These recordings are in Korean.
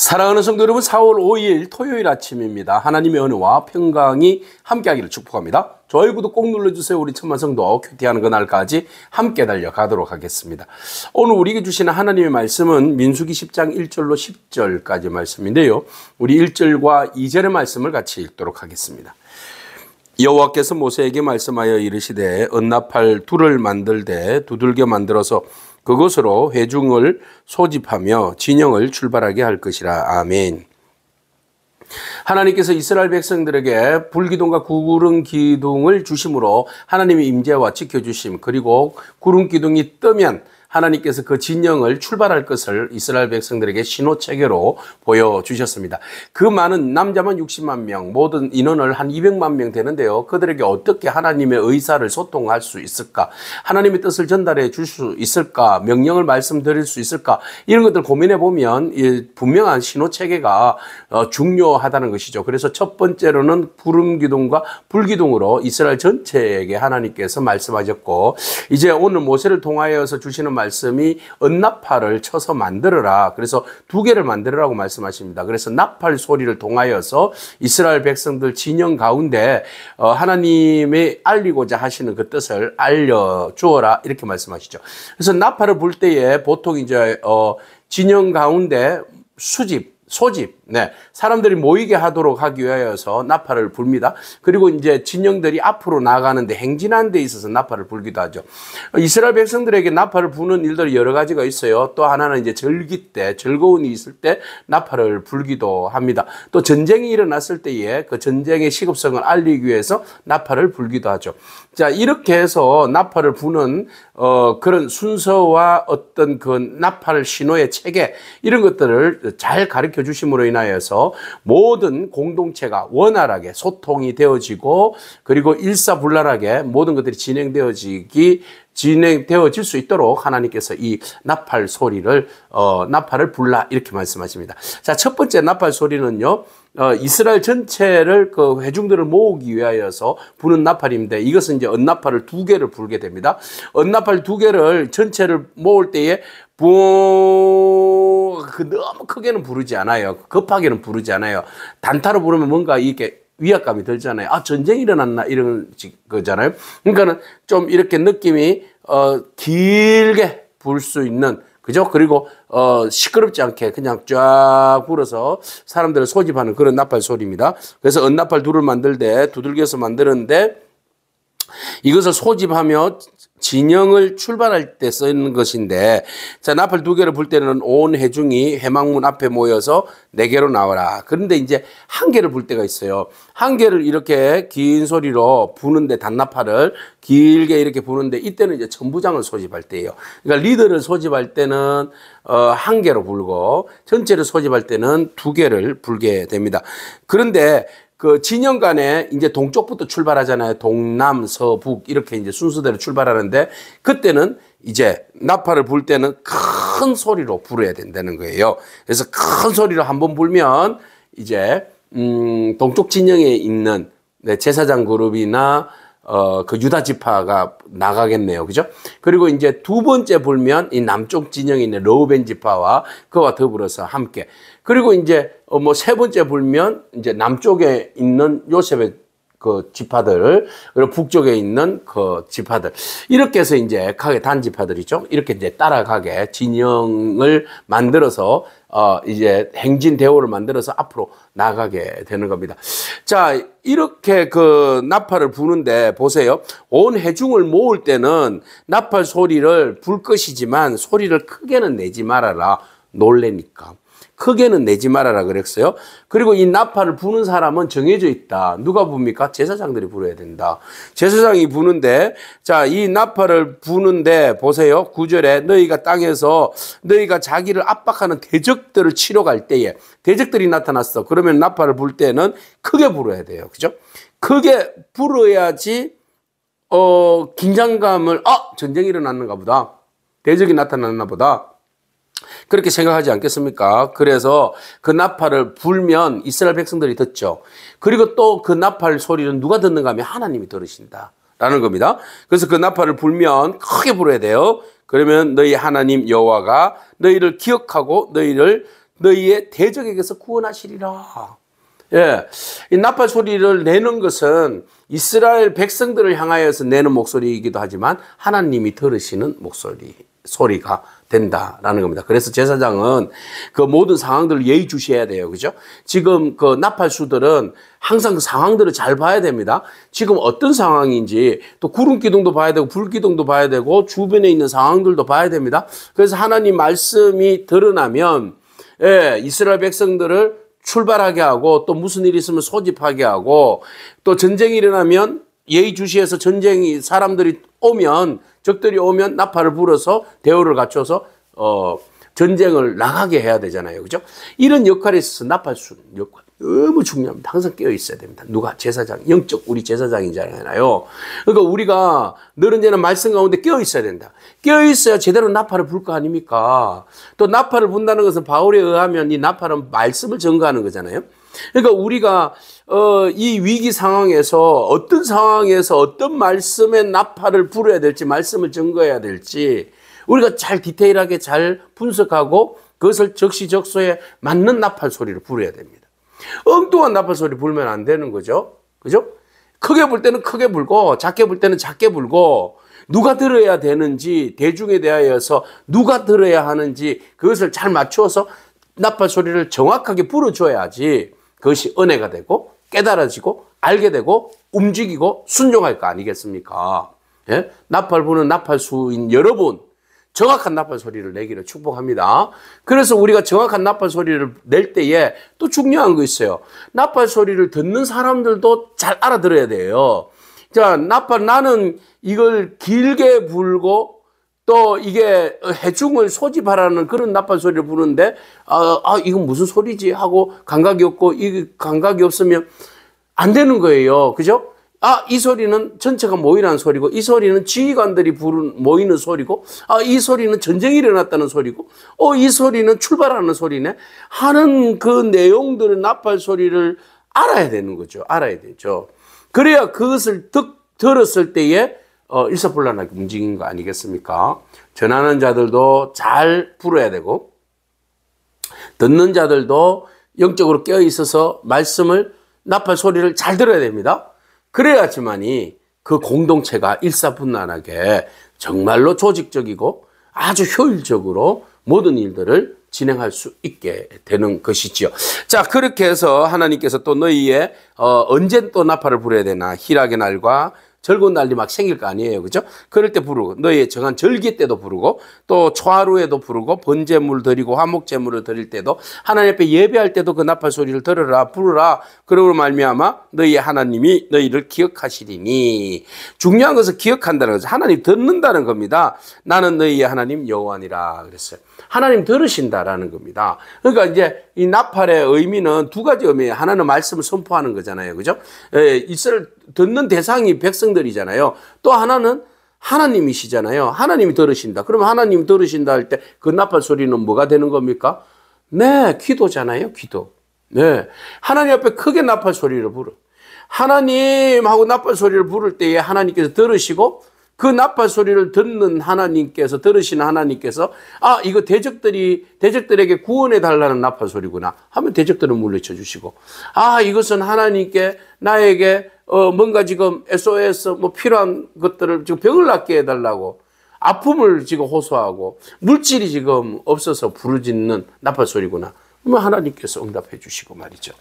사랑하는 성도 여러분, 4월 5일 토요일 아침입니다. 하나님의 은혜와 평강이 함께하기를 축복합니다. 좋아요, 구독 꼭 눌러주세요. 우리 천만 성도 큐티하는 그날까지 함께 달려가도록 하겠습니다. 오늘 우리에게 주시는 하나님의 말씀은 민수기 10장 1절로 10절까지 말씀인데요. 우리 1절과 2절의 말씀을 같이 읽도록 하겠습니다. 여호와께서 모세에게 말씀하여 이르시되 언나팔 둘을 만들되 두들겨 만들어서 그것으로 회중을 소집하며 진영을 출발하게 할 것이라. 아멘. 하나님께서 이스라엘 백성들에게 불기둥과 구름기둥을 주심으로 하나님의 임재와 지켜주심, 그리고 구름기둥이 뜨면 하나님께서 그 진영을 출발할 것을 이스라엘 백성들에게 신호체계로 보여주셨습니다. 그 많은 남자만 60만 명, 모든 인원을 한 200만 명 되는데요. 그들에게 어떻게 하나님의 의사를 소통할 수 있을까? 하나님의 뜻을 전달해 줄 수 있을까? 명령을 말씀드릴 수 있을까? 이런 것들 고민해 보면 분명한 신호체계가 중요하다는 것이죠. 그래서 첫 번째로는 구름기둥과 불기둥으로 이스라엘 전체에게 하나님께서 말씀하셨고, 이제 오늘 모세를 통하여서 주시는 말씀이 언나팔을 쳐서 만들어라. 그래서 두 개를 만들어라고 말씀하십니다. 그래서 나팔 소리를 통하여서 이스라엘 백성들 진영 가운데 하나님의 알리고자 하시는 그 뜻을 알려주어라, 이렇게 말씀하시죠. 그래서 나팔을 불 때에 보통 이제 진영 가운데 소집, 사람들이 모이게 하도록 하기 위하여서 나팔을 불니다. 그리고 이제 진영들이 앞으로 나가는데 행진하는 데 있어서 나팔을 불기도 하죠. 이스라엘 백성들에게 나팔을 부는 일들이 여러 가지가 있어요. 또 하나는 이제 절기 때, 즐거운 일이 있을 때 나팔을 불기도 합니다. 또 전쟁이 일어났을 때에 그 전쟁의 시급성을 알리기 위해서 나팔을 불기도 하죠. 자, 이렇게 해서 나팔을 부는 그런 순서와 어떤 그 나팔 신호의 체계, 이런 것들을 잘 가르쳐 주심으로 인하여서 모든 공동체가 원활하게 소통이 되어지고, 그리고 일사불란하게 모든 것들이 진행되어질 수 있도록 하나님께서 이 나팔 소리를 나팔을 불라, 이렇게 말씀하십니다. 자, 첫 번째 나팔 소리는요, 이스라엘 전체를 그 회중들을 모으기 위하여서 부는 나팔인데, 이것은 이제 언나팔을 두 개를 불게 됩니다. 언나팔 두 개를 전체를 모을 때에 너무 크게는 부르지 않아요. 급하게는 부르지 않아요. 단타로 부르면 뭔가 이렇게 위압감이 들잖아요. 아, 전쟁이 일어났나, 이런 거잖아요. 그러니까는 좀 이렇게 느낌이 길게 불 수 있는, 그죠? 그리고 시끄럽지 않게 그냥 쫙 불어서 사람들을 소집하는 그런 나팔 소리입니다. 그래서 언나팔 둘을 만들되 두들겨서 만드는데, 이것을 소집하며 진영을 출발할 때 쓰는 것인데, 자, 나팔 두 개를 불 때는 온 회중이 회막문 앞에 모여서 네 개로 나와라. 그런데 이제 한 개를 불 때가 있어요. 한 개를 이렇게 긴 소리로 부는데, 단나팔을 길게 이렇게 부는데, 이때는 이제 천부장을 소집할 때예요. 그러니까 리더를 소집할 때는 한 개로 불고, 전체를 소집할 때는 두 개를 불게 됩니다. 그런데 그 진영 간에 이제 동쪽부터 출발하잖아요. 동남, 서북, 이렇게 이제 순서대로 출발하는데, 그때는 이제 나팔을 불 때는 큰 소리로 불어야 된다는 거예요. 그래서 큰 소리로 한번 불면 이제 동쪽 진영에 있는 제사장 그룹이나 그 유다 지파가 나가겠네요. 그죠? 그리고 이제 두 번째 불면 이 남쪽 진영에 있는 르우벤 지파와 그와 더불어서 함께. 그리고 이제 세 번째 불면 이제 남쪽에 있는 요셉의 그 지파들, 그리고 북쪽에 있는 그 지파들, 이렇게 해서 이제 각의 단 지파들이죠. 이렇게 이제 따라가게 진영을 만들어서 이제 행진 대오를 만들어서 앞으로 나가게 되는 겁니다. 자, 이렇게 그 나팔을 부는데 보세요. 온 회중을 모을 때는 나팔 소리를 불 것이지만 소리를 크게는 내지 말아라. 놀래니까. 크게는 내지 말아라 그랬어요. 그리고 이 나팔을 부는 사람은 정해져 있다. 누가 부니까? 제사장들이 불어야 된다. 제사장이 부는데, 자, 이 나팔을 부는데 보세요. 9절에 너희가 땅에서 너희가 자기를 압박하는 대적들을 치러 갈 때에 대적들이 나타났어. 그러면 나팔을 불 때는 크게 불어야 돼요. 그죠? 크게 불어야지 긴장감을, 전쟁이 일어났는가 보다. 대적이 나타났나 보다. 그렇게 생각하지 않겠습니까? 그래서 그 나팔을 불면 이스라엘 백성들이 듣죠. 그리고 또 그 나팔 소리는 누가 듣는가 하면 하나님이 들으신다라는 겁니다. 그래서 그 나팔을 불면 크게 불어야 돼요. 그러면 너희 하나님 여호와가 너희를 기억하고 너희를 너희의 대적에게서 구원하시리라. 예, 이 나팔 소리를 내는 것은 이스라엘 백성들을 향하여서 내는 목소리이기도 하지만 하나님이 들으시는 소리가 된다라는 겁니다. 그래서 제사장은 그 모든 상황들을 예의주시해야 돼요. 그죠? 지금 그 나팔수들은 항상 그 상황들을 잘 봐야 됩니다. 지금 어떤 상황인지 또 구름 기둥도 봐야 되고 불 기둥도 봐야 되고 주변에 있는 상황들도 봐야 됩니다. 그래서 하나님 말씀이 드러나면 예, 이스라엘 백성들을 출발하게 하고 또 무슨 일이 있으면 소집하게 하고 또 전쟁이 일어나면 예의주시해서 전쟁이 사람들이 오면 적들이 오면 나팔을 불어서 대우를 갖춰서 전쟁을 나가게 해야 되잖아요. 그죠? 이런 역할에 있어서 나팔수 역할 너무 중요합니다. 항상 깨어 있어야 됩니다. 누가? 제사장, 영적 우리 제사장이잖아요. 그러니까 우리가 늘은제는 말씀 가운데 깨어 있어야 된다. 깨어 있어야 제대로 나팔을 불 거 아닙니까? 또 나팔을 분다는 것은 바울에 의하면 이 나팔은 말씀을 증거하는 거잖아요. 그러니까 우리가 이 위기 상황에서 어떤 말씀의 나팔을 불어야 될지 말씀을 증거해야 될지 우리가 잘 디테일하게 잘 분석하고 그것을 적시적소에 맞는 나팔 소리를 불어야 됩니다. 엉뚱한 나팔 소리 불면 안 되는 거죠. 그죠? 크게 불 때는 크게 불고 작게 불 때는 작게 불고 누가 들어야 되는지 대중에 대하여서 누가 들어야 하는지 그것을 잘 맞추어서 나팔 소리를 정확하게 불어줘야지 그것이 은혜가 되고 깨달아지고 알게 되고 움직이고 순종할 거 아니겠습니까? 예? 나팔 부는 나팔수인 여러분 정확한 나팔 소리를 내기를 축복합니다. 그래서 우리가 정확한 나팔 소리를 낼 때에 또 중요한 거 있어요. 나팔 소리를 듣는 사람들도 잘 알아들어야 돼요. 자, 나는 이걸 길게 불고 또 이게 해중을 소집하라는 그런 나팔 소리를 부르는데 이건 무슨 소리지 하고 감각이 없고 이 감각이 없으면 안 되는 거예요. 그죠? 이 소리는 전체가 모이라는 소리고 이 소리는 지휘관들이 모이는 소리고 이 소리는 전쟁이 일어났다는 소리고 이 소리는 출발하는 소리네 하는 그 내용들의 나팔 소리를 알아야 되는 거죠. 알아야 되죠. 그래야 그것을 들었을 때에 일사불란하게 움직인 거 아니겠습니까? 전하는 자들도 잘 불어야 되고 듣는 자들도 영적으로 깨어 있어서 말씀을 나팔 소리를 잘 들어야 됩니다. 그래야지만이 그 공동체가 일사분란하게 정말로 조직적이고 아주 효율적으로 모든 일들을 진행할 수 있게 되는 것이지요. 자, 그렇게 해서 하나님께서 또 너희의 언제 또 나팔을 불어야 되나 희락의 날과 즐거운 날이 막 생길 거 아니에요. 그죠? 그럴 때 부르고 너희의 정한 절기 때도 부르고 또 초하루에도 부르고 번제물 드리고 화목제물을 드릴 때도 하나님 앞에 예배할 때도 그 나팔 소리를 들으라 부르라. 그러므로 말미암아 너희의 하나님이 너희를 기억하시리니 중요한 것은 기억한다는 거죠. 하나님 듣는다는 겁니다. 나는 너희의 하나님 여호와니라 그랬어요. 하나님 들으신다라는 겁니다. 그러니까 이제 이 나팔의 의미는 두 가지 의미예요. 하나는 말씀을 선포하는 거잖아요. 그죠? 이스라엘 듣는 대상이 백성들이잖아요. 또 하나는 하나님이시잖아요. 하나님이 들으신다. 그러면 하나님이 들으신다 할 때 그 나팔 소리는 뭐가 되는 겁니까? 네, 기도잖아요. 기도. 네. 하나님 앞에 크게 나팔 소리를 부르. 하나님하고 나팔 소리를 부를 때에 하나님께서 들으시고 그 나팔 소리를 듣는 하나님께서 들으시는 하나님께서 이거 대적들에게 구원해 달라는 나팔 소리구나 하면 대적들을 물리쳐 주시고 이것은 하나님께 나에게 뭔가 지금 SOS 필요한 것들을 지금 병을 낫게 해 달라고 아픔을 지금 호소하고 물질이 지금 없어서 부르짖는 나팔 소리구나 그러면 하나님께서 응답해 주시고 말이죠.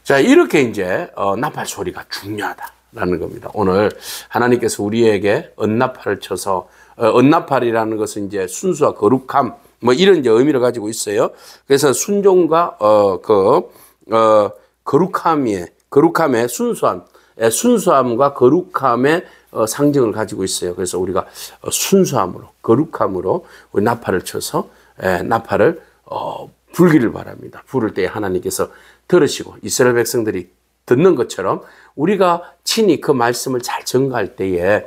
자, 이렇게 이제 나팔 소리가 중요하다. 라는 겁니다. 오늘 하나님께서 우리에게 언나팔을 쳐서 언나팔이라는 것은 이제 순수와 거룩함 이런 이제 의미를 가지고 있어요. 그래서 순종과 거룩함의 순수함과 거룩함의 상징을 가지고 있어요. 그래서 우리가 순수함으로 거룩함으로 우리 나팔을 쳐서 나팔을 불기를 바랍니다. 부를 때 하나님께서 들으시고 이스라엘 백성들이 듣는 것처럼 우리가 친히 그 말씀을 잘 전가할 때에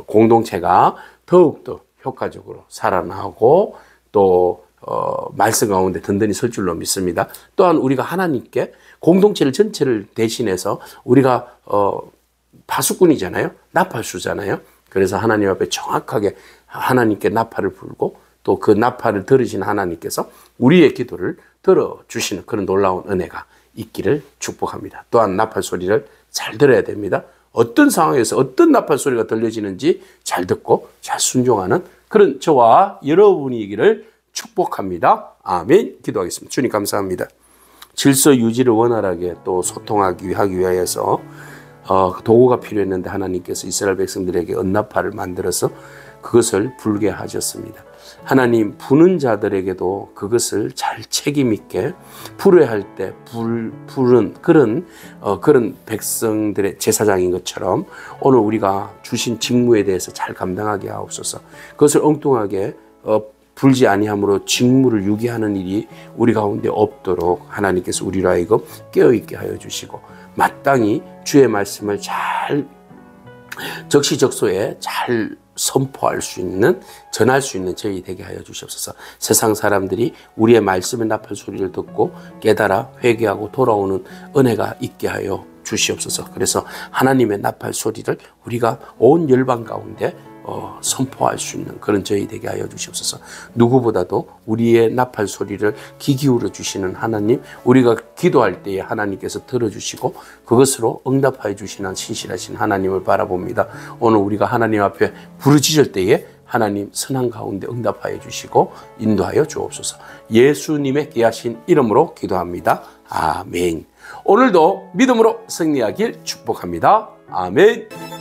공동체가 더욱더 효과적으로 살아나고 또 말씀 가운데 든든히 설 줄로 믿습니다. 또한 우리가 하나님께 공동체를 전체를 대신해서 우리가 파수꾼이잖아요. 나팔수잖아요. 그래서 하나님 앞에 정확하게 하나님께 나팔을 불고 또 그 나팔을 들으신 하나님께서 우리의 기도를 들어주시는 그런 놀라운 은혜가 있기를 축복합니다. 또한 나팔 소리를 잘 들어야 됩니다. 어떤 상황에서 어떤 나팔 소리가 들려지는지 잘 듣고 잘 순종하는 그런 저와 여러분이기를 축복합니다. 아멘. 기도하겠습니다. 주님 감사합니다. 질서 유지를 원활하게 또 소통하기 위하여서 도구가 필요했는데 하나님께서 이스라엘 백성들에게 은나팔을 만들어서 그것을 불게 하셨습니다. 하나님, 부는 자들에게도 그것을 잘 책임있게 불어야 할 때 부른 그런 백성들의 제사장인 것처럼 오늘 우리가 주신 직무에 대해서 잘 감당하게 하옵소서. 그것을 엉뚱하게 불지 아니함으로 직무를 유기하는 일이 우리 가운데 없도록 하나님께서 우리로 하여금 깨어있게 하여 주시고 마땅히 주의 말씀을 잘 적시적소에 잘 선포할 수 있는, 전할 수 있는 저희 되게 하여 주시옵소서. 세상 사람들이 우리의 말씀의 나팔 소리를 듣고 깨달아 회개하고 돌아오는 은혜가 있게 하여 주시옵소서. 그래서 하나님의 나팔 소리를 우리가 온 열방 가운데 선포할 수 있는 그런 저희 되게 하여 주시옵소서. 누구보다도 우리의 나팔 소리를 귀 기울여 주시는 하나님, 우리가 기도할 때에 하나님께서 들어주시고 그것으로 응답하여 주시는 신실하신 하나님을 바라봅니다. 오늘 우리가 하나님 앞에 부르짖을 때에 하나님 선한 가운데 응답하여 주시고 인도하여 주옵소서. 예수님의 귀하신 이름으로 기도합니다. 아멘. 오늘도 믿음으로 승리하길 축복합니다. 아멘.